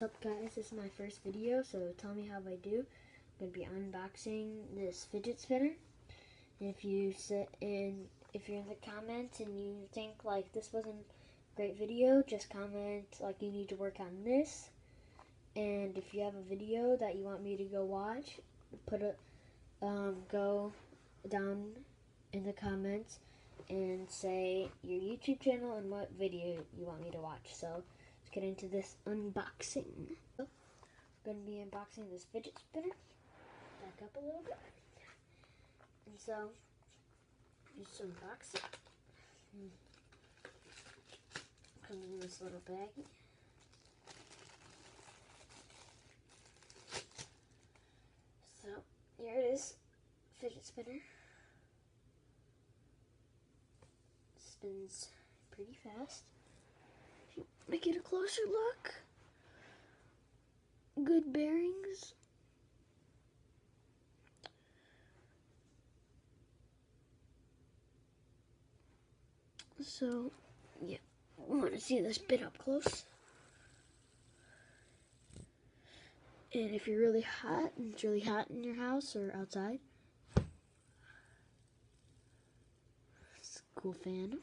What's up guys, this is my first video, so tell me how I do. I'm going to be unboxing this fidget spinner. And if you're in the comments and you think like this wasn't a great video, just comment like you need to work on this. And if you have a video that you want me to go watch, go down in the comments and say your YouTube channel and what video you want me to watch. So let's get into this unboxing. I'm going to be unboxing this fidget spinner. Back up a little bit. And so, just unbox it. Comes in this little baggie. So, here it is. Fidget spinner. Spins pretty fast. If you want to get a closer look, good bearings. So, yeah, I want to see this bit up close. And if you're really hot, and it's really hot in your house or outside, it's a cool fan.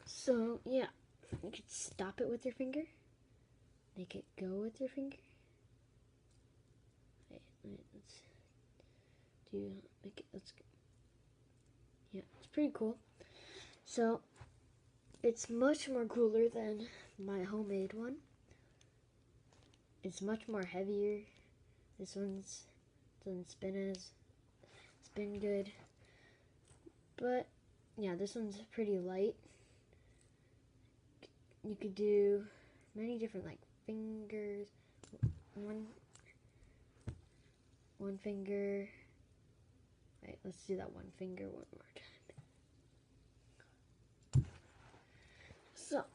So, yeah, you could stop it with your finger, make it go with your finger. Yeah, it's pretty cool. So, it's much more cooler than my homemade one. It's much more heavier. This one's doesn't spin good. But yeah, this one's pretty light. You could do many different like fingers. One finger. Right, let's do that one finger one more time. So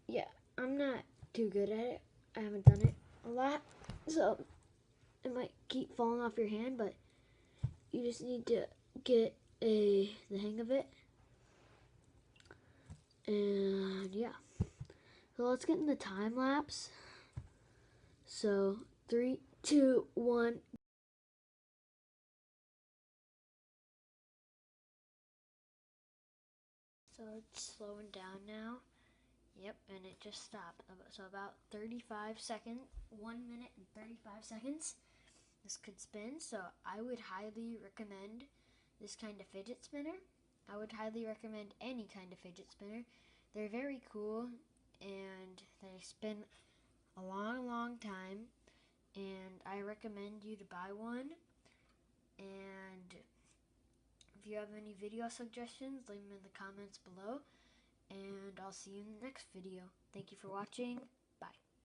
yeah, I'm not too good at it. I haven't done it a lot, so it might keep falling off your hand, but you just need to get the hang of it. And yeah, so let's get in the time lapse. So 3, 2, 1. So it's slowing down now. Yep, and it just stopped. So about 35 seconds, 1 minute and 35 seconds, this could spin. So I would highly recommend this kind of fidget spinner. I would highly recommend any kind of fidget spinner. They're very cool and they spin a long time. And I recommend you to buy one. And if you have any video suggestions, leave them in the comments below. And I'll see you in the next video. Thank you for watching.